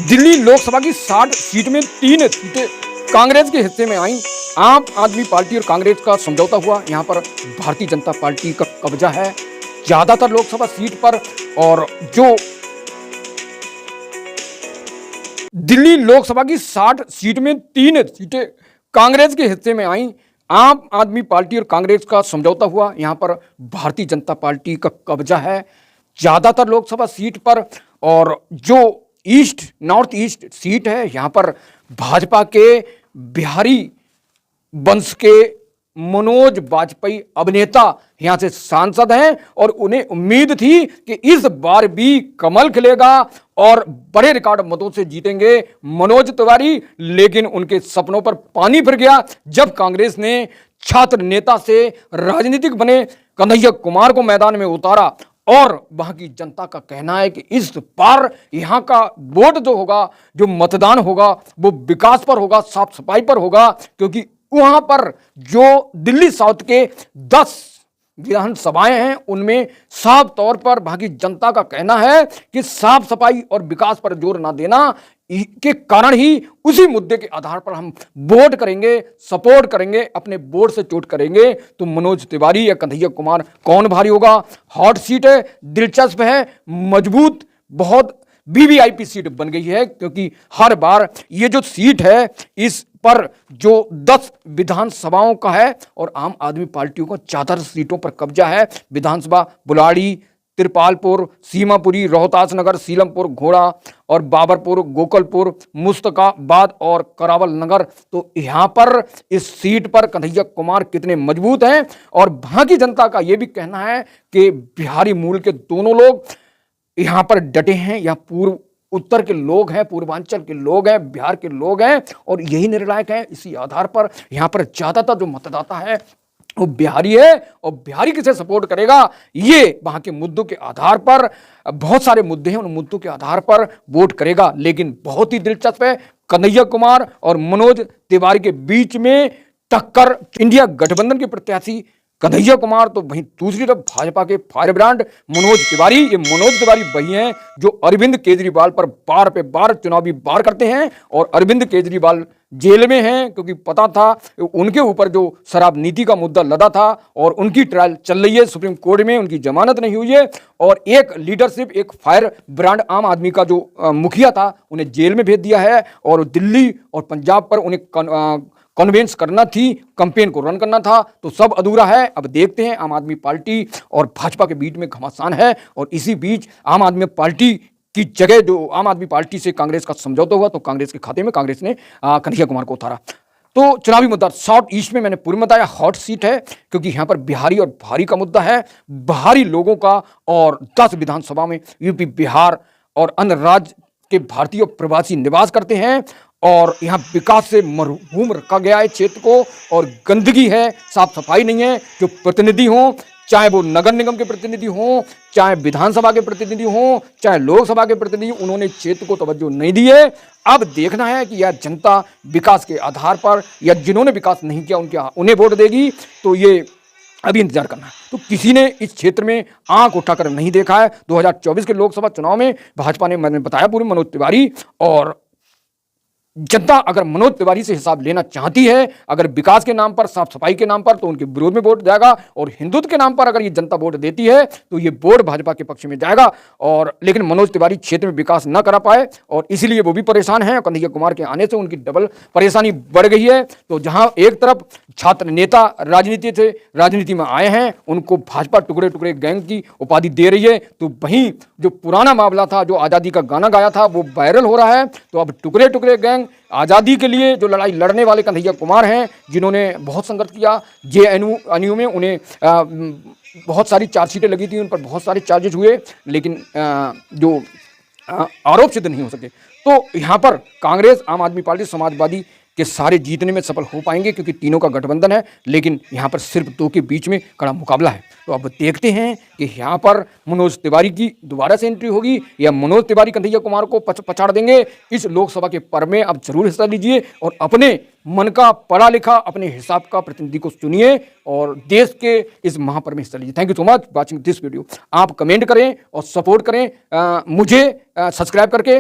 दिल्ली लोकसभा की 60 सीट में 3 सीटें कांग्रेस के हिस्से में आई। आम आदमी पार्टी और कांग्रेस का समझौता हुआ। यहां पर भारतीय जनता पार्टी का कब्जा है ज्यादातर लोकसभा सीट पर। और जो दिल्ली लोकसभा की 60 सीट में 3 सीटें कांग्रेस के हिस्से में आई। आम आदमी पार्टी और कांग्रेस का समझौता हुआ। यहां पर भारतीय जनता पार्टी का कब्जा है ज्यादातर लोकसभा सीट पर। और जो नॉर्थ ईस्ट सीट है, यहां पर भाजपा के बिहारी वंश के मनोज वाजपेयी अभिनेता यहां से सांसद हैं और उन्हें उम्मीद थी कि इस बार भी कमल खिलेगा और बड़े रिकॉर्ड मतों से जीतेंगे मनोज तिवारी। लेकिन उनके सपनों पर पानी फिर गया जब कांग्रेस ने छात्र नेता से राजनीतिक बने कन्हैया कुमार को मैदान में उतारा। और वहां की जनता का कहना है कि इस बार यहां का वोट जो होगा, जो मतदान होगा, वो विकास पर होगा, साफ सफाई पर होगा। क्योंकि वहां पर जो दिल्ली साउथ के 10 विधानसभाएं हैं, उनमें साफ तौर पर वहां की जनता का कहना है कि साफ सफाई और विकास पर जोर ना देना के कारण ही उसी मुद्दे के आधार पर हम वोट करेंगे, सपोर्ट करेंगे, अपने वोट से चोट करेंगे। तो मनोज तिवारी या कन्हैया कुमार कौन भारी होगा? हॉट सीट है, दिलचस्प है, मजबूत, बहुत वीवीआईपी सीट बन गई है। क्योंकि हर बार ये जो सीट है इस पर जो 10 विधानसभाओं का है और आम आदमी पार्टियों को 4 सीटों पर कब्जा है। विधानसभा बुलाड़ी, तिरपालपुर, सीमापुरी, रोहतास नगर, सीलमपुर, घोड़ा और बाबरपुर, गोकलपुर, मुस्तकाबाद और करावल नगर। तो यहां पर इस सीट पर कन्हैया कुमार कितने मजबूत हैं। और वहां की जनता का यह भी कहना है कि बिहारी मूल के दोनों लोग यहां पर डटे हैं। यह पूर्व उत्तर के लोग हैं, पूर्वांचल के लोग हैं, बिहार के लोग हैं और यही निर्णायक है। इसी आधार पर यहां पर ज्यादातर जो मतदाता है वो बिहारी है और बिहारी किसे सपोर्ट करेगा, ये वहां के मुद्दों के आधार पर, बहुत सारे मुद्दे हैं, उन मुद्दों के आधार पर वोट करेगा। लेकिन बहुत ही दिलचस्प है, कन्हैया कुमार और मनोज तिवारी के बीच में टक्कर। इंडिया गठबंधन के प्रत्याशी कन्हैया कुमार, तो वहीं दूसरी तरफ भाजपा के फायर ब्रांड मनोज तिवारी। ये मनोज तिवारी वही हैं जो अरविंद केजरीवाल पर बार पे बार चुनावी वार करते हैं और अरविंद केजरीवाल जेल में हैं क्योंकि पता था उनके ऊपर जो शराब नीति का मुद्दा लदा था और उनकी ट्रायल चल रही है सुप्रीम कोर्ट में, उनकी जमानत नहीं हुई है। और एक लीडरशिप, एक फायर ब्रांड आम आदमी का जो मुखिया था, उन्हें जेल में भेज दिया है और दिल्ली और पंजाब पर उन्हें कन्वेंस करना थी, कैंपेन को रन करना था। तो सब अधूरा है। अब देखते हैं, आम आदमी पार्टी और भाजपा के बीच में घमासान है और इसी बीच आम आदमी पार्टी की जगह जो आम आदमी पार्टी से कांग्रेस का समझौता हुआ तो कांग्रेस के खाते में कांग्रेस ने कन्हैया कुमार को उतारा। तो चुनावी मुद्दा साउथ ईस्ट में मैंने पूर्व बताया हॉट सीट है क्योंकि यहां पर बिहारी और भारी का मुद्दा है, बाहरी लोगों का। और 10 विधानसभा में यूपी, बिहार और अन्य राज्य के भारतीय प्रवासी निवास करते हैं और यहाँ विकास से मरहूम रखा गया है क्षेत्र को। और गंदगी है, साफ सफाई नहीं है। जो प्रतिनिधि हों, चाहे वो नगर निगम के प्रतिनिधि हों, चाहे विधानसभा के प्रतिनिधि हों, चाहे लोकसभा के प्रतिनिधि, उन्होंने क्षेत्र को तवज्जो नहीं दी है। अब देखना है कि यह जनता विकास के आधार पर या जिन्होंने विकास नहीं किया उन्हें वोट देगी। तो ये अभी इंतजार करना है। तो किसी ने इस क्षेत्र में आंख उठाकर नहीं देखा है। 2024 के लोकसभा चुनाव में भाजपा ने, मैंने बताया, पूरी मनोज तिवारी। और जनता अगर मनोज तिवारी से हिसाब लेना चाहती है, अगर विकास के नाम पर, साफ सफाई के नाम पर, तो उनके विरोध में वोट जाएगा। और हिंदुत्व के नाम पर अगर ये जनता वोट देती है तो ये वोट भाजपा के पक्ष में जाएगा। और लेकिन मनोज तिवारी क्षेत्र में विकास न करा पाए और इसीलिए वो भी परेशान हैं। कन्हैया कुमार के आने से उनकी डबल परेशानी बढ़ गई है। तो जहां एक तरफ छात्र नेता राजनीति में आए हैं, उनको भाजपा टुकड़े टुकड़े गैंग की उपाधि दे रही है, तो वहीं जो पुराना मामला था, जो आज़ादी का गाना गाया था, वो वायरल हो रहा है। तो अब टुकड़े टुकड़े गैंग आज़ादी के लिए जो लड़ाई लड़ने वाले कन्हैया कुमार हैं, जिन्होंने बहुत संघर्ष किया। जेएनयू में उन्हें बहुत सारी चार्जशीटें लगी थी, उन पर बहुत सारे चार्जेस हुए, लेकिन जो आरोप सिद्ध नहीं हो सके। तो यहाँ पर कांग्रेस, आम आदमी पार्टी, समाजवादी कि सारे जीतने में सफल हो पाएंगे, क्योंकि तीनों का गठबंधन है, लेकिन यहाँ पर सिर्फ दो के बीच में कड़ा मुकाबला है। तो अब देखते हैं कि यहाँ पर मनोज तिवारी की दोबारा से एंट्री होगी या मनोज तिवारी कन्हैया कुमार को पछाड़ देंगे। इस लोकसभा के पर्व में आप जरूर हिस्सा लीजिए और अपने मन का पढ़ा लिखा, अपने हिसाब का प्रतिनिधि को चुनिए और देश के इस महापर्व में हिस्सा लीजिए। Thank you so much watching this video. आप कमेंट करें और सपोर्ट करें मुझे सब्सक्राइब करके।